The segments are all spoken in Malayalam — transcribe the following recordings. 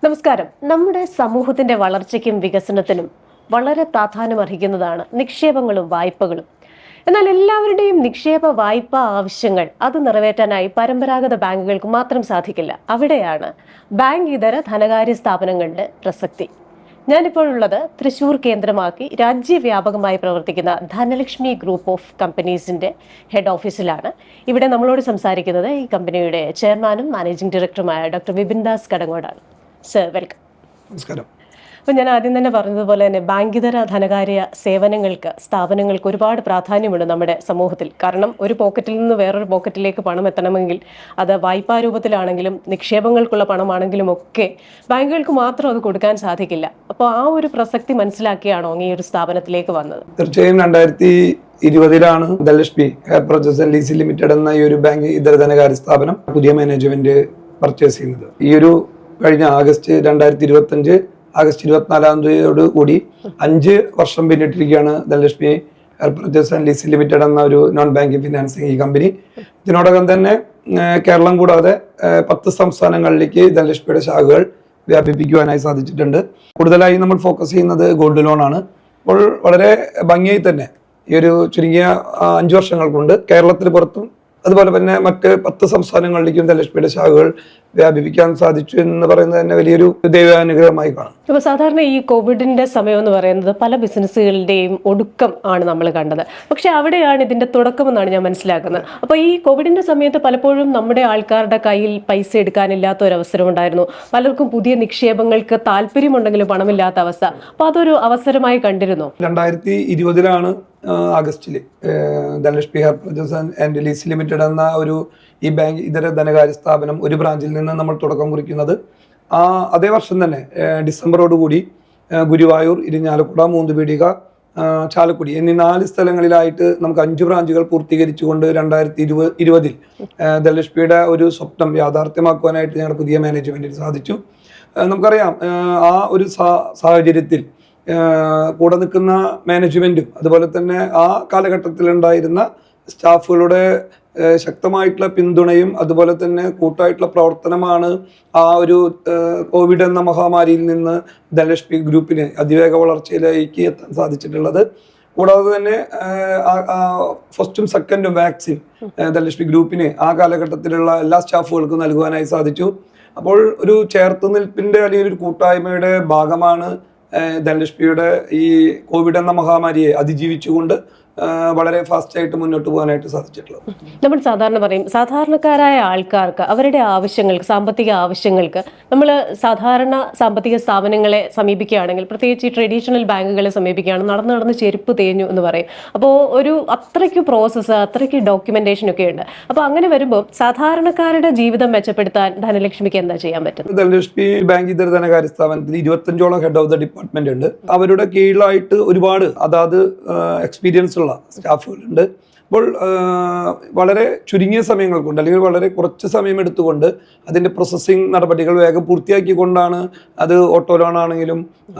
നമസ്കാരം. നമ്മുടെ സമൂഹത്തിന്റെ വളർച്ചയ്ക്കും വികസനത്തിനും വളരെ പ്രാധാന്യമർഹിക്കുന്നതാണ് നിക്ഷേപങ്ങളും വായ്പകളും. എന്നാൽ എല്ലാവരുടെയും നിക്ഷേപ വായ്പാ ആവശ്യങ്ങൾ അത് നിറവേറ്റാനായി പരമ്പരാഗത ബാങ്കുകൾക്ക് മാത്രം സാധിക്കില്ല. അവിടെയാണ് ബാങ്ക് ഇതര ധനകാര്യ സ്ഥാപനങ്ങളുടെ പ്രസക്തി. ഞാനിപ്പോൾ ഉള്ളത് തൃശൂർ കേന്ദ്രമാക്കി രാജ്യവ്യാപകമായി പ്രവർത്തിക്കുന്ന ധനലക്ഷ്മി ഗ്രൂപ്പ് ഓഫ് കമ്പനീസിന്റെ ഹെഡ് ഓഫീസിലാണ്. ഇവിടെ നമ്മളോട് സംസാരിക്കുന്നത് ഈ കമ്പനിയുടെ ചെയർമാനും മാനേജിംഗ് ഡയറക്ടറുമായ ഡോക്ടർ വിപിൻ ദാസ് കടങ്ങോടാണ്. Sir, welcome. നമസ്കാരം. അപ്പോൾ ഞാൻ ആദ്യം തന്നെ പറഞ്ഞതുപോലെ തന്നെ ബാങ്കിതര ധനകാര്യ സ്ഥാപനങ്ങൾക്ക് ഒരുപാട് പ്രാധാന്യമുണ്ട് നമ്മുടെ സമൂഹത്തിൽ. കാരണം ഒരു പോക്കറ്റിൽ നിന്ന് വേറൊരു പോക്കറ്റിലേക്ക് പണം എത്തണമെങ്കിൽ അത് വായ്പാ രൂപത്തിലാണെങ്കിലും നിക്ഷേപങ്ങൾക്കുള്ള പണമാണെങ്കിലും ഒക്കെ ബാങ്കുകൾക്ക് മാത്രം അത് കൊടുക്കാൻ സാധിക്കില്ല. അപ്പോൾ ആ ഒരു പ്രസക്തി മനസ്സിലാക്കിയാണോ ഈ ഒരു സ്ഥാപനത്തിലേക്ക് വന്നത്? തീർച്ചയായും 2020 Dhanalakshmi hire purchase and leasing limited എന്ന ഈ ഒരു ബാങ്ക് ഇതര ധനകാര്യ സ്ഥാപനം പുതിയ മാനേജ്മെന്റ് പർച്ചേസ് ചെയ്യുന്നത്. ഈ ഒരു കഴിഞ്ഞ ആഗസ്റ്റ് 2025 ആഗസ്റ്റ് 24 കൂടി 5 വർഷം പിന്നിട്ടിരിക്കുകയാണ് Dhanalakshmi hire purchase and leasing limited എന്ന ഒരു നോൺ ബാങ്കിങ് ഫിനാൻസിങ് ഈ കമ്പനി. ഇതിനോടകം തന്നെ കേരളം കൂടാതെ 10 സംസ്ഥാനങ്ങളിലേക്ക് ധനലക്ഷ്മിയുടെ ശാഖകൾ വ്യാപിപ്പിക്കുവാനായി സാധിച്ചിട്ടുണ്ട്. കൂടുതലായി നമ്മൾ ഫോക്കസ് ചെയ്യുന്നത് ഗോൾഡ് ലോൺ ആണ്. അപ്പോൾ വളരെ ഭംഗിയായി തന്നെ ഈ ഒരു ചുരുങ്ങിയ 5 വർഷങ്ങൾ കൊണ്ട് കേരളത്തിന് പുറത്തും അതുപോലെ തന്നെ മറ്റ് 10 സംസ്ഥാനങ്ങളിലേക്കും ധനലക്ഷ്മിയുടെ ശാഖകൾ വ്യാപിപ്പിക്കാൻ സാധിച്ചു എന്ന് പറയുന്നത് തന്നെ വലിയൊരു ദൈവാനുഗ്രഹമായി കാണും. അപ്പോൾ സാധാരണ ഈ കോവിഡിന്റെ സമയം എന്ന് പറയുന്നത് പല ബിസിനസ്സുകളുടെയും ഒടുക്കം ആണ് നമ്മൾ കണ്ടത്. പക്ഷെ അവിടെയാണ് ഇതിന്റെ തുടക്കം എന്നാണ് ഞാൻ മനസ്സിലാക്കുന്നത്. അപ്പോൾ ഈ കോവിഡിന്റെ സമയത്ത് പലപ്പോഴും നമ്മുടെ ആൾക്കാരുടെ കയ്യിൽ പൈസ എടുക്കാനില്ലാത്ത ഒരു അവസരം ഉണ്ടായിരുന്നു. പലർക്കും പുതിയ നിക്ഷേപങ്ങൾക്ക് താല്പര്യമുണ്ടെങ്കിലും പണമില്ലാത്ത അവസ്ഥ. അപ്പോൾ അതൊരു അവസരമായി കണ്ടിരുന്നു. 2020 ആഗസ്റ്റില് Dhanalakshmi hire purchase and leasing limited എന്ന ഒരു ഈ ബാങ്ക് ഇതര ധനകാര്യ സ്ഥാപനം ഒരു ബ്രാഞ്ചിൽ നിന്ന് നമ്മൾ തുടക്കം കുറിക്കുന്നത്. അതേ വർഷം തന്നെ ഡിസംബറോടുകൂടി ഗുരുവായൂർ, ഇരിഞ്ഞാലക്കുട, മൂന്നുപീടിക, ചാലക്കുടി എന്നീ 4 സ്ഥലങ്ങളിലായിട്ട് നമുക്ക് 5 ബ്രാഞ്ചുകൾ പൂർത്തീകരിച്ചുകൊണ്ട് 2020 ധനലക്ഷ്മിയുടെ ഒരു സ്വപ്നം യാഥാർത്ഥ്യമാക്കുവാനായിട്ട് ഞങ്ങളുടെ പുതിയ മാനേജ്മെന്റിന് സാധിച്ചു. നമുക്കറിയാം, ആ ഒരു സാഹചര്യത്തിൽ കൂടെ നിൽക്കുന്ന മാനേജ്മെന്റും അതുപോലെ തന്നെ ആ കാലഘട്ടത്തിലുണ്ടായിരുന്ന സ്റ്റാഫുകളുടെ ശക്തമായിട്ടുള്ള പിന്തുണയും അതുപോലെ തന്നെ കൂട്ടായിട്ടുള്ള പ്രവർത്തനമാണ് ആ ഒരു കോവിഡ് എന്ന മഹാമാരിയിൽ നിന്ന് ധനലക്ഷ്മി ഗ്രൂപ്പിന് അതിവേഗ വളർച്ചയിലേക്ക് എത്താൻ സാധിച്ചിട്ടുള്ളത്. കൂടാതെ തന്നെ ഫസ്റ്റും സെക്കൻഡും വാക്സിൻ ധനലക്ഷ്മി ഗ്രൂപ്പിന് ആ കാലഘട്ടത്തിലുള്ള എല്ലാ സ്റ്റാഫുകൾക്കും നൽകുവാനായി സാധിച്ചു. അപ്പോൾ ഒരു ചേർത്തുനിൽപ്പിന്റെ അല്ലെങ്കിൽ ഒരു കൂട്ടായ്മയുടെ ഭാഗമാണ് ധനലക്ഷ്മിയുടെ ഈ കോവിഡ് എന്ന മഹാമാരിയെ അതിജീവിച്ചുകൊണ്ട് വളരെ ഫാസ്റ്റായിട്ട് മുന്നോട്ട് പോകാനായിട്ട് സാധിച്ചിട്ടുള്ളത്. നമ്മൾ സാധാരണ പറയും, സാധാരണക്കാരായ ആൾക്കാർക്ക് അവരുടെ ആവശ്യങ്ങൾക്ക്, സാമ്പത്തിക ആവശ്യങ്ങൾക്ക് നമ്മൾ സാധാരണ സാമ്പത്തിക സ്ഥാപനങ്ങളെ സമീപിക്കുകയാണെങ്കിൽ, പ്രത്യേകിച്ച് ഈ ട്രഡീഷണൽ ബാങ്കുകളെ സമീപിക്കുകയാണെങ്കിൽ നടന്ന് ചെരുപ്പ് തേഞ്ഞു എന്ന് പറയും. അപ്പോൾ ഒരു അത്രയ്ക്ക് പ്രോസസ്സ്, അത്രയ്ക്ക് ഡോക്യുമെന്റേഷൻ ഒക്കെ ഉണ്ട്. അപ്പോൾ അങ്ങനെ വരുമ്പോൾ സാധാരണക്കാരുടെ ജീവിതം മെച്ചപ്പെടുത്താൻ ധനലക്ഷ്മിക്ക് എന്താ ചെയ്യാൻ പറ്റും? ധനലക്ഷ്മി ബാങ്ക് ഇതര ധനകാര്യ സ്ഥാപനത്തിൽ 25ഓളം ഹെഡ് ഓഫ് ദ ഡിപ്പാർട്ട്മെന്റ് ഉണ്ട്. അവരുടെ കീഴിലായിട്ട് ഒരുപാട് അതാത് എക്സ്പീരിയൻസ് ഉള്ള സ്റ്റാഫുകളുണ്ട്. അപ്പോൾ വളരെ ചുരുങ്ങിയ സമയങ്ങൾ കൊണ്ട് അല്ലെങ്കിൽ വളരെ കുറച്ച് സമയം എടുത്തുകൊണ്ട് അതിൻ്റെ പ്രോസസ്സിംഗ് നടപടികൾ വേഗം പൂർത്തിയാക്കിക്കൊണ്ടാണ് അത് ഓട്ടോ ലോൺ ആണെങ്കിലും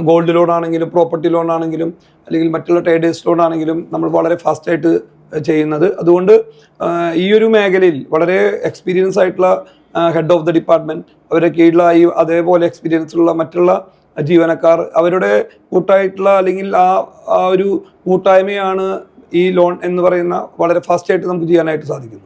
ഗോൾഡ് ലോൺ ആണെങ്കിലും പ്രോപ്പർട്ടി ലോൺ ആണെങ്കിലും അല്ലെങ്കിൽ മറ്റുള്ള ട്രേഡേഴ്സ് ലോൺ ആണെങ്കിലും നമ്മൾ വളരെ ഫാസ്റ്റായിട്ട് ചെയ്യുന്നത്. അതുകൊണ്ട് ഈ ഒരു മേഖലയിൽ വളരെ എക്സ്പീരിയൻസ് ആയിട്ടുള്ള ഹെഡ് ഓഫ് ദ ഡിപ്പാർട്ട്മെന്റ്, അവരുടെ കീഴിലായി അതേപോലെ എക്സ്പീരിയൻസ് ഉള്ള മറ്റുള്ള ജീവനക്കാർ, അവരുടെ കൂട്ടായിട്ടുള്ള അല്ലെങ്കിൽ ആ ഒരു കൂട്ടായ്മയാണ് ഈ ലോൺ എന്ന് പറയുന്ന വളരെ ഫാസ്റ്റായിട്ട് നമുക്ക് ചെയ്യാനായിട്ട് സാധിക്കുന്നത്.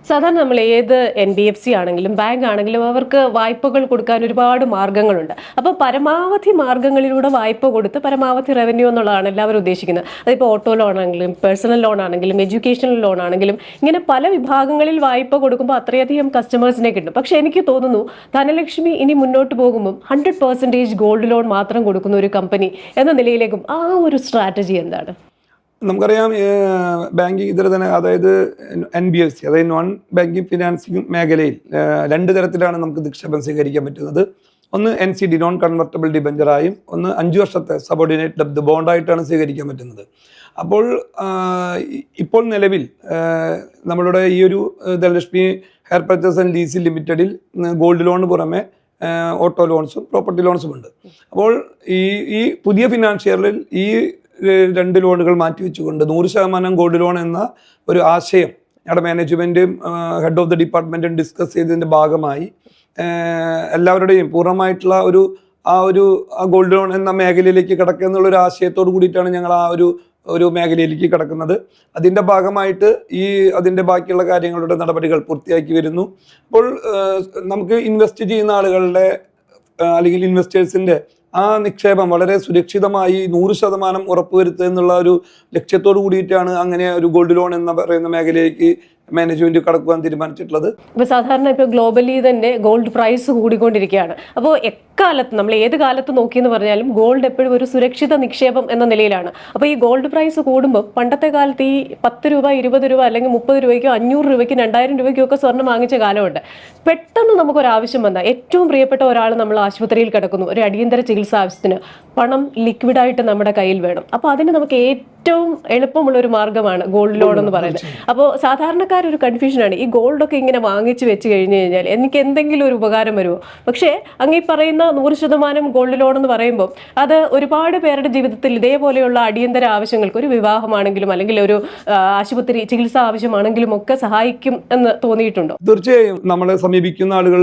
സാധാരണ നമ്മൾ ഏത് NBFC ആണെങ്കിലും ബാങ്ക് ആണെങ്കിലും അവർക്ക് വായ്പകൾ കൊടുക്കാൻ ഒരുപാട് മാർഗ്ഗങ്ങളുണ്ട്. അപ്പോൾ പരമാവധി മാർഗ്ഗങ്ങളിലൂടെ വായ്പ കൊടുത്ത് പരമാവധി റവന്യൂ എന്നുള്ളതാണ് എല്ലാവരും ഉദ്ദേശിക്കുന്നത്. അതിപ്പോൾ ഓട്ടോ ലോൺ ആണെങ്കിലും പേഴ്സണൽ ലോൺ ആണെങ്കിലും എഡ്യൂക്കേഷണൽ ലോൺ ആണെങ്കിലും ഇങ്ങനെ പല വിഭാഗങ്ങളിൽ വായ്പ കൊടുക്കുമ്പോൾ അത്രയധികം കസ്റ്റമേഴ്സിനെ കിട്ടും. പക്ഷെ എനിക്ക് തോന്നുന്നു ധനലക്ഷ്മി ഇനി മുന്നോട്ട് പോകുമ്പോൾ 100% ഗോൾഡ് ലോൺ മാത്രം കൊടുക്കുന്ന ഒരു കമ്പനി എന്ന നിലയിലേക്കും ആ ഒരു സ്ട്രാറ്റജി എന്താണ്? നമുക്കറിയാം, ബാങ്കിങ് ഇതര അതായത് NBFC അതായത് നോൺ ബാങ്കിങ് ഫിനാൻസിങ് മേഖലയിൽ 2 തരത്തിലാണ് നമുക്ക് നിക്ഷേപം സ്വീകരിക്കാൻ പറ്റുന്നത്. ഒന്ന് NCD നോൺ കൺവെർട്ടബിൾ ഡിബഞ്ചറായും, ഒന്ന് 5 വർഷത്തെ സബോർഡിനേറ്റ് ഡെബ്റ്റ് ബോണ്ടായിട്ടാണ് സ്വീകരിക്കാൻ പറ്റുന്നത്. അപ്പോൾ ഇപ്പോൾ നിലവിൽ നമ്മളുടെ ഈ ഒരു Dhanalakshmi hire purchase and leasing ലിമിറ്റഡിൽ ഗോൾഡ് ലോണിന് പുറമെ ഓട്ടോ ലോൺസും പ്രോപ്പർട്ടി ലോൺസും ഉണ്ട്. അപ്പോൾ ഈ പുതിയ ഫിനാൻഷ്യറിൽ ഈ 2 ലോണുകൾ മാറ്റിവെച്ചുകൊണ്ട് 100% ഗോൾഡ് ലോൺ എന്ന ഒരു ആശയം ഞങ്ങളുടെ മാനേജ്മെന്റും ഹെഡ് ഓഫ് ദ ഡിപ്പാർട്ട്മെന്റും ഡിസ്കസ് ചെയ്തതിന്റെ ഭാഗമായി എല്ലാവരുടെയും പൂർണ്ണമായിട്ടുള്ള ആ ഗോൾഡ് ലോൺ എന്ന മേഖലയിലേക്ക് കിടക്കുക എന്നുള്ള ഒരു ആശയത്തോട് കൂടിയിട്ടാണ് ഞങ്ങൾ ആ ഒരു മേഖലയിലേക്ക് കിടക്കുന്നത്. അതിൻ്റെ ഭാഗമായിട്ട് അതിൻ്റെ ബാക്കിയുള്ള കാര്യങ്ങളുടെ നടപടികൾ പൂർത്തിയാക്കി വരുന്നു. അപ്പോൾ നമുക്ക് ഇൻവെസ്റ്റ് ചെയ്യുന്ന ആളുകളുടെ അല്ലെങ്കിൽ ഇൻവെസ്റ്റേഴ്സിൻ്റെ ആ നിക്ഷേപം വളരെ സുരക്ഷിതമായി 100% ഉറപ്പുവരുത്തുക എന്നുള്ള ഒരു ലക്ഷ്യത്തോട് കൂടിയിട്ടാണ് അങ്ങനെ ഒരു ഗോൾഡ് ലോൺ എന്ന് പറയുന്ന മേഖലയിലേക്ക് മാനേജ്മെന്റ് കടക്കുവാൻ തീരുമാനിച്ചിട്ടുള്ളത്. ഇപ്പൊ സാധാരണ ഇപ്പൊ ഗ്ലോബലി തന്നെ ഗോൾഡ് പ്രൈസ് കൂടിക്കൊണ്ടിരിക്കുകയാണ്. അപ്പോൾ എക്കാലത്ത് നമ്മൾ ഏത് കാലത്ത് നോക്കിയെന്ന് പറഞ്ഞാലും ഗോൾഡ് എപ്പോഴും ഒരു സുരക്ഷിത നിക്ഷേപം എന്ന നിലയിലാണ്. അപ്പോൾ ഈ ഗോൾഡ് പ്രൈസ് കൂടുമ്പോൾ പണ്ടത്തെ കാലത്ത് ഈ 10 രൂപ 20 രൂപ അല്ലെങ്കിൽ 30 രൂപയ്ക്കോ 500 രൂപയ്ക്ക് 2000 രൂപയ്ക്കോ ഒക്കെ സ്വർണ്ണം വാങ്ങിച്ച കാലമുണ്ട്. പെട്ടെന്ന് നമുക്കൊരാവശ്യം വന്നാൽ ഏറ്റവും പ്രിയപ്പെട്ട ഒരാൾ നമ്മൾ ആശുപത്രിയിൽ കിടക്കുന്നു, ഒരു അടിയന്തര ചികിത്സ ആവശ്യത്തിന് പണം ലിക്വിഡായിട്ട് നമ്മുടെ കയ്യിൽ വേണം. അപ്പോൾ അതിന് നമുക്ക് ഏറ്റവും എളുപ്പമുള്ള ഒരു മാർഗ്ഗമാണ് ഗോൾഡ് ലോൺ എന്ന് പറയുന്നത്. അപ്പോൾ സാധാരണക്കാരൊരു കൺഫ്യൂഷനാണ്, ഈ ഗോൾഡൊക്കെ ഇങ്ങനെ വാങ്ങിച്ചു വെച്ച് കഴിഞ്ഞ് കഴിഞ്ഞാൽ എനിക്ക് എന്തെങ്കിലും ഒരു ഉപകാരം വരുമോ? പക്ഷേ അങ്ങ് പറയുന്ന 100% ഗോൾഡ് ലോൺ എന്ന് പറയുമ്പോൾ അത് ഒരുപാട് പേരുടെ ജീവിതത്തിൽ ഇതേപോലെയുള്ള അടിയന്തര ആവശ്യങ്ങൾക്ക്, ഒരു വിവാഹമാണെങ്കിലും അല്ലെങ്കിൽ ഒരു ആശുപത്രി ചികിത്സ ആവശ്യമാണെങ്കിലും ഒക്കെ സഹായിക്കും എന്ന് തോന്നിയിട്ടുണ്ടോ? തീർച്ചയായും നമ്മളെ സമീപിക്കുന്ന ആളുകൾ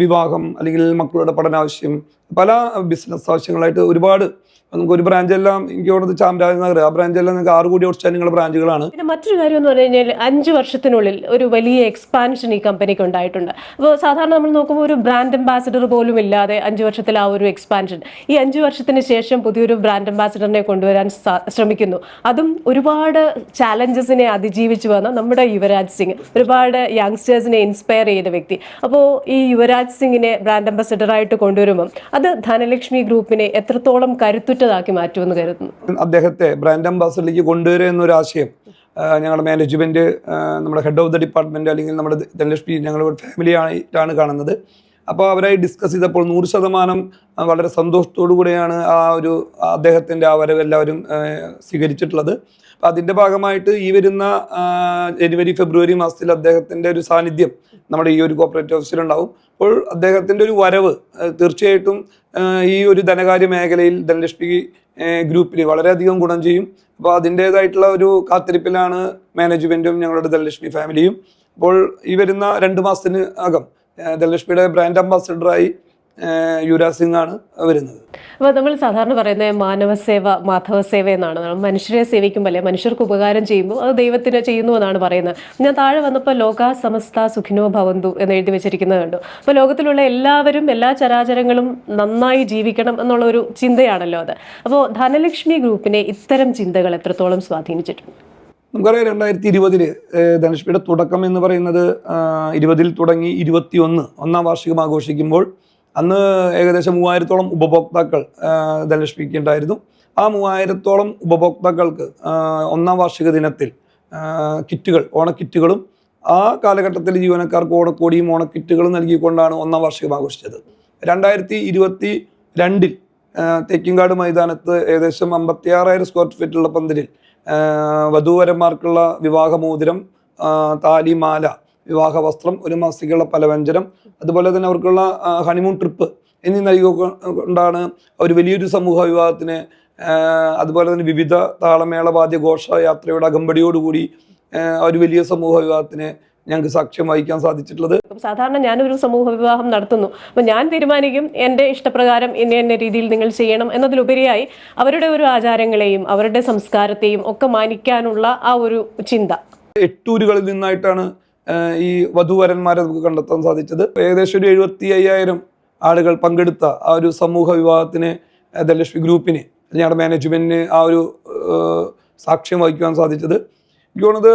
വിവാഹം അല്ലെങ്കിൽ മക്കളുടെ പഠനാവശ്യം, പല ബിസിനസ് ആവശ്യങ്ങളായിട്ട് ഒരുപാട് നമുക്ക് ഒരു ബ്രാഞ്ചെല്ലാം എനിക്ക് തോന്നുന്നത് ചാമരാജനഗർ, ആ ബ്രാഞ്ചെല്ലാം നിങ്ങൾക്ക് 6 കോടി ഔട്ട്സ്റ്റാൻഡിംഗ് ബ്രാഞ്ചുകളാണ്. പിന്നെ മറ്റൊരു കാര്യം എന്ന് പറഞ്ഞു കഴിഞ്ഞാൽ 5 വർഷത്തിനുള്ളിൽ ഒരു വലിയ എക്സ്പാൻഷൻ ഈ കമ്പനിക്ക് ഉണ്ടായിട്ടുണ്ട്. അപ്പോൾ സാധാരണ നമ്മൾ നോക്കുമ്പോൾ ഒരു ബ്രാൻഡ് അംബാസിഡർ പോലും ഇല്ലാതെ 5 വർഷത്തിൽ ആ ഒരു എക്സ്പാൻഷൻ, ഈ 5 വർഷത്തിന് ശേഷം പുതിയൊരു ബ്രാൻഡ് അംബാസിഡറിനെ കൊണ്ടുവരാൻ ശ്രമിക്കുന്നു. അതും ഒരുപാട് ചാലഞ്ചസിനെ അതിജീവിച്ചു വന്ന നമ്മുടെ യുവരാജ് സിംഗ്, ഒരുപാട് യങ്സ്റ്റേഴ്സിനെ ഇൻസ്പയർ ചെയ്ത വ്യക്തി. അപ്പോൾ ഈ യുവരാജ് സിംഗിനെ ബ്രാൻഡ് അംബാസിഡറായിട്ട് കൊണ്ടുവരുമ്പം അത് ധനലക്ഷ്മി ഗ്രൂപ്പിനെ എത്രത്തോളം കരുത്തുറ്റതാക്കി മാറ്റുമെന്ന് കരുതുന്നു? അദ്ദേഹത്തെ ബ്രാൻഡ് അംബാസിഡറിലേക്ക് കൊണ്ടുവരിക എന്നൊരു ആശയം ഞങ്ങളുടെ മാനേജ്മെന്റ്, നമ്മുടെ ഹെഡ് ഓഫ് ദ ഡിപ്പാർട്ട്മെന്റ് അല്ലെങ്കിൽ നമ്മുടെ ധനലക്ഷ്മി ഞങ്ങളുടെ ഫാമിലി ആയിട്ടാണ് കാണുന്നത്. അപ്പോൾ അവരായി ഡിസ്കസ് ചെയ്തപ്പോൾ 100% വളരെ സന്തോഷത്തോടു കൂടെയാണ് അദ്ദേഹത്തിൻ്റെ ആ വരവ് എല്ലാവരും സ്വീകരിച്ചിട്ടുള്ളത്. അപ്പം അതിൻ്റെ ഭാഗമായിട്ട് ഈ വരുന്ന ജനുവരി ഫെബ്രുവരി മാസത്തിൽ അദ്ദേഹത്തിൻ്റെ ഒരു സാന്നിധ്യം നമ്മുടെ ഈ ഒരു കോർപ്പറേറ്റ് ഓഫീസിലുണ്ടാവും. അപ്പോൾ അദ്ദേഹത്തിൻ്റെ ഒരു വരവ് തീർച്ചയായിട്ടും ഈ ഒരു ധനകാര്യ മേഖലയിൽ ധനലക്ഷ്മി ഗ്രൂപ്പിൽ വളരെയധികം ഗുണം ചെയ്യും. അപ്പോൾ അതിൻ്റേതായിട്ടുള്ള ഒരു കാത്തിരിപ്പിലാണ് മാനേജ്മെൻറ്റും ഞങ്ങളുടെ ധനലക്ഷ്മി ഫാമിലിയും. അപ്പോൾ ഈ വരുന്ന 2 മാസത്തിന് അകം ധനലക്ഷ്മിയുടെ ബ്രാൻഡ് അംബാസിഡറായി യുവരാജ് സിംഗ് ആണ് വരുന്നത്. അപ്പോൾ നമ്മൾ സാധാരണ പറയുന്നത് മാനവസേവ മാധവസേവ എന്നാണ്. നമ്മൾ മനുഷ്യരെ സേവിക്കുമ്പോൾ അല്ലെ, മനുഷ്യർക്ക് ഉപകാരം ചെയ്യുമ്പോൾ അത് ദൈവത്തിന് ചെയ്യുന്നു എന്നാണ് പറയുന്നത്. ഞാൻ താഴെ വന്നപ്പോൾ ലോക സമസ്ത സുഖിനോ ഭവന്തു എന്ന് എഴുതി വെച്ചിരിക്കുന്നത് കണ്ടു. അപ്പോൾ ലോകത്തിലുള്ള എല്ലാവരും, എല്ലാ ചരാചരങ്ങളും നന്നായി ജീവിക്കണം എന്നുള്ള ഒരു ചിന്തയാണല്ലോ അത്. അപ്പോൾ ധനലക്ഷ്മി ഗ്രൂപ്പിനെ ഇത്തരം ചിന്തകൾ എത്രത്തോളം സ്വാധീനിച്ചിട്ടുണ്ട്? നമുക്കറിയാം 2020 ധനലക്ഷ്മിയുടെ തുടക്കം എന്ന് പറയുന്നത് 20 തുടങ്ങി 21 ഒന്നാം വാർഷികം ആഘോഷിക്കുമ്പോൾ അന്ന് ഏകദേശം 3000-ഓളം ഉപഭോക്താക്കൾ ധനലക്ഷ്മിക്ക് ഉണ്ടായിരുന്നു. ആ 3000-ഓളം ഉപഭോക്താക്കൾക്ക് ഒന്നാം വാർഷിക ദിനത്തിൽ കിറ്റുകൾ, ഓണക്കിറ്റുകളും ആ കാലഘട്ടത്തിൽ ജീവനക്കാർക്ക് ഓണക്കോടിയും ഓണക്കിറ്റുകളും നൽകിക്കൊണ്ടാണ് ഒന്നാം വാർഷികം ആഘോഷിച്ചത്. 2022 തേക്കിൻകാട് മൈതാനത്ത് ഏകദേശം 56,000 സ്ക്വയർ ഫീറ്റുള്ള പന്തലിൽ വധൂവരന്മാർക്കുള്ള വിവാഹമോതിരം, താലി, മാല, വിവാഹ വസ്ത്രം, 1 മാസത്തേക്കുള്ള പലവ്യഞ്ജനം, അതുപോലെ തന്നെ അവർക്കുള്ള ഹണിമൂൺ ട്രിപ്പ് എന്നീ നൽകിക്കൊണ്ടാണ് ഒരു വലിയൊരു സമൂഹ വിവാഹത്തിന്, അതുപോലെ തന്നെ വിവിധ താളമേള വാദ്യ ഘോഷയാത്രയുടെ അകമ്പടിയോടുകൂടി ഒരു വലിയ സമൂഹ വിവാഹത്തിന് ഞങ്ങൾക്ക് സാക്ഷ്യം വഹിക്കാൻ സാധിച്ചിട്ടുള്ളത്. സാധാരണ ഞാനൊരു സമൂഹ വിവാഹം നടത്തുന്നു, അപ്പം ഞാൻ തീരുമാനിക്കും എൻ്റെ ഇഷ്ടപ്രകാരം ഇന്ന രീതിയിൽ നിങ്ങൾ ചെയ്യണം എന്നതിലുപരിയായി അവരുടെ ഒരു ആചാരങ്ങളെയും അവരുടെ സംസ്കാരത്തെയും ഒക്കെ മാനിക്കാനുള്ള ആ ഒരു ചിന്ത. 8 ഊരുകളിൽ നിന്നായിട്ടാണ് ഈ വധുവരന്മാരെ നമുക്ക് കണ്ടെത്താൻ സാധിച്ചത്. ഏകദേശം ഒരു 75,000 ആളുകൾ പങ്കെടുത്ത ആ ഒരു സമൂഹ വിവാഹത്തിന് ധനലക്ഷ്മി ഗ്രൂപ്പിന്, ഞങ്ങളുടെ മാനേജ്മെന്റിന് ആ ഒരു സാക്ഷ്യം വഹിക്കുവാൻ സാധിച്ചത്. എനിക്ക് തോന്നുന്നത്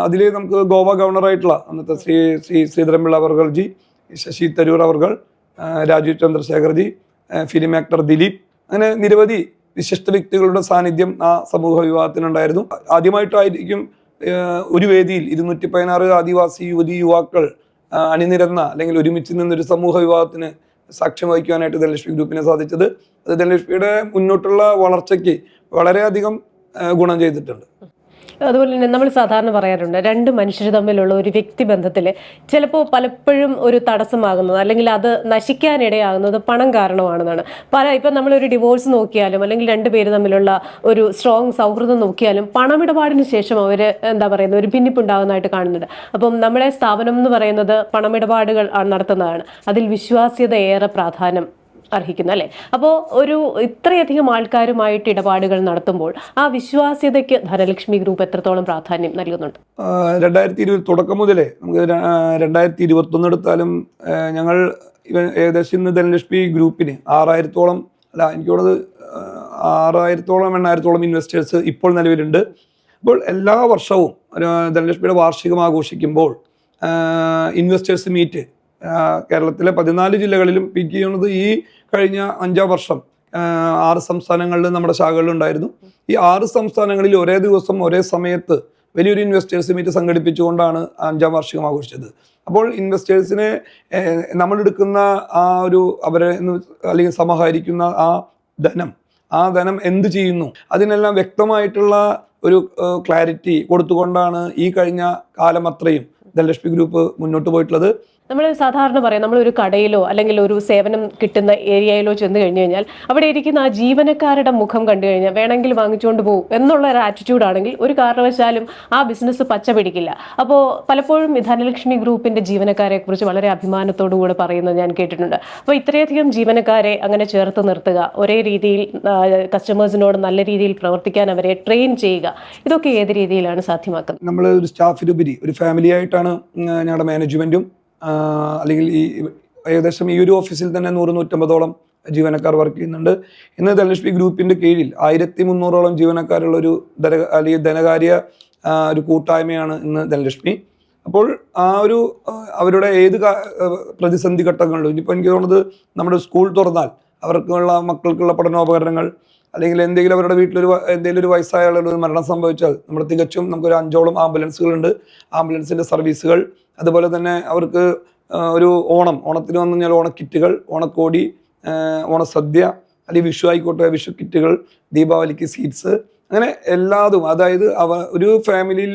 അതിൽ നമുക്ക് ഗോവ ഗവർണറായിട്ടുള്ള അന്നത്തെ ശ്രീധരൻപിള്ള അവർജി, ശശി തരൂർ അവർകൾ, രാജീവ് ചന്ദ്രശേഖർജി, ഫിലിം ആക്ടർ ദിലീപ്, അങ്ങനെ നിരവധി വിശിഷ്ട വ്യക്തികളുടെ സാന്നിധ്യം ആ സമൂഹ വിവാഹത്തിനുണ്ടായിരുന്നു. ആദ്യമായിട്ടായിരിക്കും ഒരു വേദിയിൽ 216 ആദിവാസി യുവതി യുവാക്കൾ അണിനിരന്ന അല്ലെങ്കിൽ ഒരുമിച്ച് നിന്നൊരു സമൂഹ വിവാഹത്തിന് സാക്ഷ്യം വഹിക്കുവാനായിട്ട് ധനലക്ഷ്മി ഗ്രൂപ്പിനെ സാധിച്ചത്. അത് ധനലക്ഷ്മിയുടെ മുന്നോട്ടുള്ള വളർച്ചയ്ക്ക് വളരെയധികം ഗുണം ചെയ്തിട്ടുണ്ട്. അതുപോലെ തന്നെ നമ്മൾ സാധാരണ പറയാറുണ്ട്, രണ്ട് മനുഷ്യർ തമ്മിലുള്ള ഒരു വ്യക്തിബന്ധത്തിൽ ചിലപ്പോൾ പലപ്പോഴും ഒരു തടസ്സമാകുന്നത് അല്ലെങ്കിൽ അത് നശിക്കാനിടയാകുന്നത് പണം കാരണമാണെന്നാണ്. ഇപ്പം നമ്മളൊരു ഡിവോഴ്സ് നോക്കിയാലും അല്ലെങ്കിൽ രണ്ടുപേര് തമ്മിലുള്ള ഒരു സ്ട്രോങ് സൗഹൃദം നോക്കിയാലും പണമിടപാടിന് ശേഷം അവർ എന്താ പറയുന്നത് ഒരു ഭിന്നിപ്പുണ്ടാകുന്നതായിട്ട് കാണുന്നുണ്ട്. അപ്പം നമ്മുടെ സ്ഥാപനം എന്ന് പറയുന്നത് പണമിടപാടുകൾ നടത്തുന്നതാണ്. അതിൽ വിശ്വാസ്യത ഏറെ പ്രാധാന്യം അർഹിക്കുന്നു അല്ലേ? അപ്പോൾ ഇത്രയധികം ആൾക്കാരുമായിട്ട് ഇടപാടുകൾ നടത്തുമ്പോൾ ആ വിശ്വാസ്യതയ്ക്ക് ധനലക്ഷ്മി ഗ്രൂപ്പ് എത്രത്തോളം പ്രാധാന്യം നൽകുന്നുണ്ട്? 2020 തുടക്കം മുതലേ നമുക്ക് 2021 എടുത്താലും ഞങ്ങൾ ഏകദേശം ഇന്ന് ധനലക്ഷ്മി ഗ്രൂപ്പിന് 6000-ഓളം എനിക്ക് തോന്നുന്നത് 800-ഓളം ഇൻവെസ്റ്റേഴ്സ് ഇപ്പോൾ നിലവിലുണ്ട്. അപ്പോൾ എല്ലാ വർഷവും ധനലക്ഷ്മിയുടെ വാർഷികം ആഘോഷിക്കുമ്പോൾ ഇൻവെസ്റ്റേഴ്സ് മീറ്റ് കേരളത്തിലെ 14 ജില്ലകളിലും പിക്ക് ചെയ്യുന്നത് ഈ കഴിഞ്ഞ 5 വർഷം 6 സംസ്ഥാനങ്ങളിൽ നമ്മുടെ ശാഖകളിലുണ്ടായിരുന്നു. ഈ 6 സംസ്ഥാനങ്ങളിൽ ഒരേ ദിവസം ഒരേ സമയത്ത് വലിയൊരു ഇൻവെസ്റ്റേഴ്സ് മീറ്റ് സംഘടിപ്പിച്ചുകൊണ്ടാണ് 5ാം വാർഷികം ആഘോഷിച്ചത്. അപ്പോൾ ഇൻവെസ്റ്റേഴ്സിനെ നമ്മളെടുക്കുന്ന അവരെ അല്ലെങ്കിൽ സമാഹരിക്കുന്ന ആ ധനം എന്ത് ചെയ്യുന്നു, അതിനെല്ലാം വ്യക്തമായിട്ടുള്ള ഒരു ക്ലാരിറ്റി കൊടുത്തുകൊണ്ടാണ് ഈ കഴിഞ്ഞ കാലം അത്രയും ധനലക്ഷ്മി ഗ്രൂപ്പ് മുന്നോട്ട് പോയിട്ടുള്ളത്. നമ്മൾ സാധാരണ പറയാം, നമ്മളൊരു കടയിലോ അല്ലെങ്കിൽ ഒരു സേവനം കിട്ടുന്ന ഏരിയയിലോ ചെന്ന് കഴിഞ്ഞു കഴിഞ്ഞാൽ അവിടെ ഇരിക്കുന്ന ആ ജീവനക്കാരുടെ മുഖം കണ്ടു കഴിഞ്ഞാൽ വേണമെങ്കിൽ വാങ്ങിച്ചുകൊണ്ട് പോകും എന്നുള്ള ഒരു ആറ്റിറ്റ്യൂഡ് ആണെങ്കിൽ ഒരു കാരണവശാലും ആ ബിസിനസ് പച്ച പിടിക്കില്ല. അപ്പോൾ പലപ്പോഴും ധനലക്ഷ്മി ഗ്രൂപ്പിന്റെ ജീവനക്കാരെ കുറിച്ച് വളരെ അഭിമാനത്തോടു കൂടെ പറയുന്നത് ഞാൻ കേട്ടിട്ടുണ്ട്. അപ്പോൾ ഇത്രയധികം ജീവനക്കാരെ അങ്ങനെ ചേർത്ത് നിർത്തുക, ഒരേ രീതിയിൽ കസ്റ്റമേഴ്സിനോട് നല്ല രീതിയിൽ പ്രവർത്തിക്കാൻ അവരെ ട്രെയിൻ ചെയ്യുക, ഇതൊക്കെ ഏത് രീതിയിലാണ് സാധ്യമാക്കുന്നത്? നമ്മൾ ഒരു സ്റ്റാഫിനുപരി ഒരു ഫാമിലി ആയിട്ടാണ് ഞങ്ങളുടെ മാനേജ്മെന്റും അല്ലെങ്കിൽ ഏകദേശം ഈ ഒരു ഓഫീസിൽ തന്നെ 100-150-ഓളം ജീവനക്കാർ വർക്ക് ചെയ്യുന്നുണ്ട്. ഇന്ന് ധനലക്ഷ്മി ഗ്രൂപ്പിന്റെ കീഴിൽ 1300-ഓളം ജീവനക്കാരുള്ള ഒരു അല്ലെങ്കിൽ ധനകാര്യ ഒരു കൂട്ടായ്മയാണ് ഇന്ന് ധനലക്ഷ്മി. അപ്പോൾ അവരുടെ ഏത് പ്രതിസന്ധി ഘട്ടങ്ങളിലും, ഇനിയിപ്പോൾ എനിക്ക് തോന്നുന്നത് നമ്മുടെ സ്കൂൾ തുറന്നാൽ മക്കൾക്കുള്ള പഠനോപകരണങ്ങൾ അല്ലെങ്കിൽ എന്തെങ്കിലും അവരുടെ വീട്ടിലൊരു എന്തെങ്കിലും ഒരു വയസ്സായ ഒരു മരണം സംഭവിച്ചാൽ തികച്ചും നമുക്കൊരു 5ഓളം ആംബുലൻസുകളുണ്ട്, ആംബുലൻസിന്റെ സർവീസുകൾ. അതുപോലെ തന്നെ അവർക്ക് ഒരു ഓണത്തിന് വന്നു കഴിഞ്ഞാൽ ഓണക്കിറ്റുകൾ, ഓണക്കോടി, ഓണസദ്യ, അല്ലെങ്കിൽ വിഷു ആയിക്കോട്ടെ വിഷു കിറ്റുകൾ, ദീപാവലിക്ക് സീറ്റ്സ്, അങ്ങനെ എല്ലാതും. അതായത് ഒരു ഫാമിലിയിൽ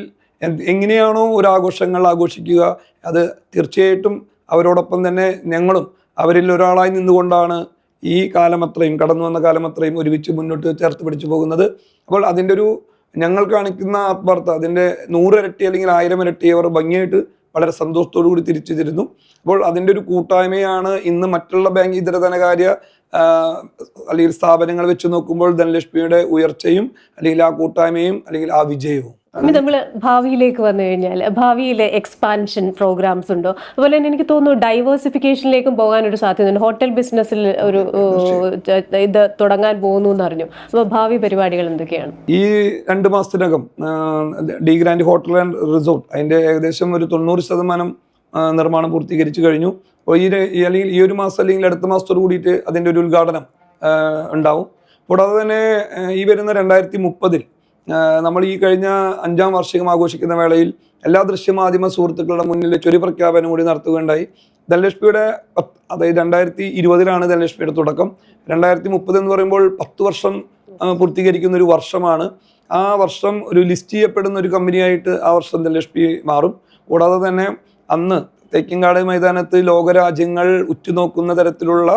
എങ്ങനെയാണോ ഒരു ആഘോഷങ്ങൾ ആഘോഷിക്കുക, അത് തീർച്ചയായിട്ടും അവരോടൊപ്പം തന്നെ ഞങ്ങളും അവരിൽ ഒരാളായി നിന്നുകൊണ്ടാണ് ഈ കാലമത്രയും കടന്നു വന്ന കാലമത്രയും ഒരുമിച്ച് മുന്നോട്ട് ചേർത്ത് പിടിച്ചു പോകുന്നത്. അപ്പോൾ അതിൻ്റെ ഞങ്ങൾ കാണിക്കുന്ന ആത്മാർത്ഥത അതിൻ്റെ 100 ഇരട്ടി അല്ലെങ്കിൽ 1000 ഇരട്ടി അവർ ഭംഗിയായിട്ട് വളരെ സന്തോഷത്തോടു കൂടി തിരിച്ചു തരുന്നു. അപ്പോൾ അതിൻ്റെ ഒരു കൂട്ടായ്മയാണ് ഇന്ന് മറ്റുള്ള ബാങ്ക് ഇതര ധനകാര്യ അല്ലെങ്കിൽ സ്ഥാപനങ്ങൾ വെച്ച് നോക്കുമ്പോൾ ധനലക്ഷ്മിയുടെ ഉയർച്ചയും അല്ലെങ്കിൽ ആ കൂട്ടായ്മയും അല്ലെങ്കിൽ ആ വിജയവും. നമ്മൾ ഭാവിയിലേക്ക് വന്നു കഴിഞ്ഞാൽ ഭാവിയിലെ എക്സ്പാൻഷൻ പ്രോഗ്രാംസ് ഉണ്ടോ? അതുപോലെ തന്നെ എനിക്ക് തോന്നുന്നു ഡൈവേഴ്സിഫിക്കേഷനിലേക്കും പോകാൻ ഒരു സാധ്യതയുണ്ട്. ഹോട്ടൽ ബിസിനസ്സിൽ ഇത് തുടങ്ങാൻ പോകുന്നു എന്നറിഞ്ഞു. അപ്പോൾ ഭാവി പരിപാടികൾ എന്തൊക്കെയാണ്? ഈ 2 മാസത്തിനകം D grand hotel and resort അതിന്റെ ഏകദേശം ഒരു 90% നിർമ്മാണം പൂർത്തീകരിച്ചു കഴിഞ്ഞു. അല്ലെങ്കിൽ ഈ ഒരു മാസം അല്ലെങ്കിൽ അടുത്ത മാസത്തോട് കൂടിയിട്ട് അതിന്റെ ഒരു ഉദ്ഘാടനം ഉണ്ടാവും. കൂടാതെ തന്നെ ഈ വരുന്ന 2030 നമ്മൾ ഈ കഴിഞ്ഞ 5ാം വാർഷികം ആഘോഷിക്കുന്ന വേളയിൽ എല്ലാ ദൃശ്യമാധ്യമ സുഹൃത്തുക്കളുടെ മുന്നിൽ വെച്ച് ഒരു പ്രഖ്യാപനം കൂടി നടത്തുകയുണ്ടായി. ധനലക്ഷ്മിയുടെ അതായത് 2020 ധനലക്ഷ്മിയുടെ തുടക്കം. 2030 എന്ന് പറയുമ്പോൾ 10 വർഷം പൂർത്തീകരിക്കുന്ന ഒരു വർഷമാണ്. ആ വർഷം ഒരു ലിസ്റ്റ് ചെയ്യപ്പെടുന്ന ഒരു കമ്പനിയായിട്ട് ആ വർഷം ധനലക്ഷ്മി മാറും. കൂടാതെ തന്നെ അന്ന് തേക്കിൻകാട് മൈതാനത്ത് ലോകരാജ്യങ്ങൾ ഉറ്റുനോക്കുന്ന തരത്തിലുള്ള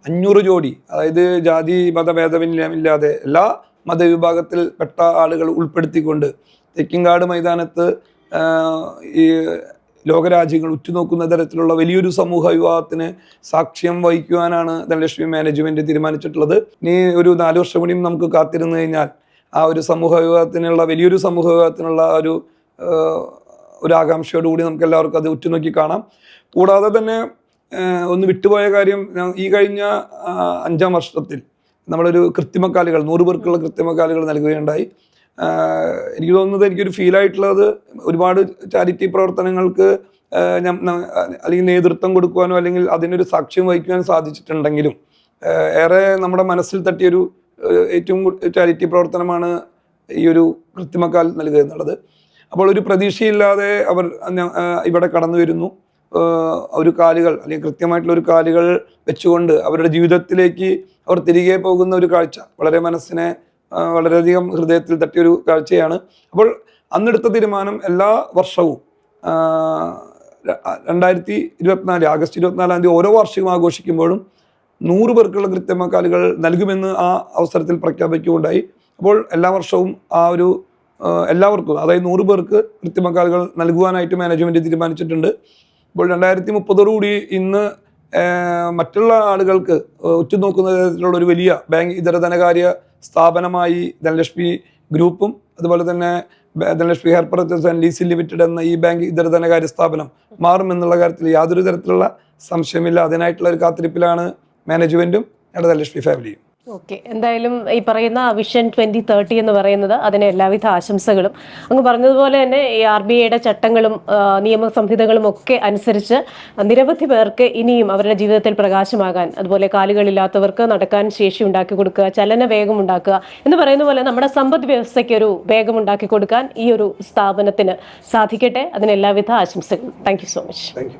500 ജോഡി, അതായത് ജാതി മതഭേദമില്ലാതെ എല്ലാ മതവിഭാഗത്തിൽ പെട്ട ആളുകൾ ഉൾപ്പെടുത്തിക്കൊണ്ട് തേക്കിൻകാട് മൈതാനത്ത് ഈ ലോകരാജ്യങ്ങൾ ഉറ്റുനോക്കുന്ന തരത്തിലുള്ള വലിയൊരു സമൂഹ വിവാഹത്തിന് സാക്ഷ്യം വഹിക്കുവാനാണ് ധനലക്ഷ്മി മാനേജ്മെന്റ് തീരുമാനിച്ചിട്ടുള്ളത്. ഇനി ഒരു 4 വർഷം കൂടിയും നമുക്ക് കാത്തിരുന്നു കഴിഞ്ഞാൽ ആ ഒരു വലിയൊരു സമൂഹ വിവാഹത്തിനുള്ള ഒരു ആകാംക്ഷയോടുകൂടി നമുക്ക് എല്ലാവർക്കും അത് ഉറ്റുനോക്കി കാണാം. കൂടാതെ തന്നെ ഒന്ന് വിട്ടുപോയ കാര്യം, ഈ കഴിഞ്ഞ 5ാം വർഷത്തിൽ നമ്മളൊരു കൃത്രിമക്കാലുകൾ 100 പേർക്കുള്ള കൃത്രിമക്കാലുകൾ നൽകുകയുണ്ടായി. എനിക്ക് തോന്നുന്നത് എനിക്കൊരു ഫീലായിട്ടുള്ളത് ഒരുപാട് ചാരിറ്റി പ്രവർത്തനങ്ങൾക്ക് അല്ലെങ്കിൽ നേതൃത്വം കൊടുക്കുവാനോ അല്ലെങ്കിൽ അതിനൊരു സാക്ഷ്യം വഹിക്കുവാൻ സാധിച്ചിട്ടുണ്ടെങ്കിലും ഏറെ നമ്മുടെ മനസ്സിൽ തട്ടിയൊരു ഏറ്റവും ചാരിറ്റി പ്രവർത്തനമാണ് ഈ ഒരു കൃത്രിമക്കാൽ നൽകുക എന്നുള്ളത്. അപ്പോൾ ഒരു പ്രതീക്ഷയില്ലാതെ അവർ ഇവിടെ കടന്നു വരുന്നു. ഒരു കാലുകൾ അല്ലെങ്കിൽ കൃത്യമായിട്ടുള്ള ഒരു കാലുകൾ വെച്ചുകൊണ്ട് അവരുടെ ജീവിതത്തിലേക്ക് അവർ തിരികെ പോകുന്ന ഒരു കാഴ്ച വളരെ മനസ്സിനെ വളരെയധികം ഹൃദയത്തിൽ തട്ടിയൊരു കാഴ്ചയാണ്. അപ്പോൾ അന്നെടുത്ത തീരുമാനം എല്ലാ വർഷവും 2024 ആഗസ്റ്റ് 24 ഓരോ വാർഷികം ആഘോഷിക്കുമ്പോഴും 100 പേർക്കുള്ള കൃത്രിമക്കാലുകൾ നൽകുമെന്ന് ആ അവസരത്തിൽ പ്രഖ്യാപിക്കുകയുണ്ടായി. അപ്പോൾ എല്ലാ വർഷവും ആ ഒരു എല്ലാവർക്കും, അതായത് 100 പേർക്ക് കൃത്രിമക്കാലുകൾ നൽകുവാനായിട്ട് മാനേജ്മെന്റ് തീരുമാനിച്ചിട്ടുണ്ട്. അപ്പോൾ 2030 ഇന്ന് മറ്റുള്ള ആളുകൾക്ക് ഉറ്റുനോക്കുന്ന തരത്തിലുള്ള ഒരു വലിയ ബാങ്ക് ഇതര ധനകാര്യ സ്ഥാപനമായി ധനലക്ഷ്മി ഗ്രൂപ്പും അതുപോലെ തന്നെ Dhanalakshmi hire purchase and leasing limited എന്ന ഈ ബാങ്ക് ഇതര ധനകാര്യ സ്ഥാപനം മാറുമെന്നുള്ള കാര്യത്തിൽ യാതൊരു തരത്തിലുള്ള സംശയമില്ല. അതിനായിട്ടുള്ള ഒരു കാത്തിരിപ്പിലാണ് മാനേജ്മെന്റും ഞങ്ങളുടെ ധനലക്ഷ്മി ഫാമിലിയും. ഓക്കെ, എന്തായാലും ഈ പറയുന്ന വിഷൻ 2030 എന്ന് പറയുന്നത് അതിന് എല്ലാവിധ ആശംസകളും. അങ്ങ് പറഞ്ഞതുപോലെ തന്നെ ഈ RBIയുടെ ചട്ടങ്ങളും നിയമസംഹിതകളും ഒക്കെ അനുസരിച്ച് നിരവധി പേർക്ക് ഇനിയും അവരുടെ ജീവിതത്തിൽ പ്രകാശമാകാൻ, അതുപോലെ കാലുകളില്ലാത്തവർക്ക് നടക്കാൻ ശേഷി ഉണ്ടാക്കി കൊടുക്കുക, ചലന വേഗം ഉണ്ടാക്കുക എന്ന് പറയുന്ന പോലെ നമ്മുടെ സമ്പദ് വ്യവസ്ഥയ്ക്ക് ഒരു വേഗം ഉണ്ടാക്കി കൊടുക്കാൻ ഈ ഒരു സ്ഥാപനത്തിന് സാധിക്കട്ടെ. അതിന് എല്ലാവിധ ആശംസകളും. Thank you so much. Thank you.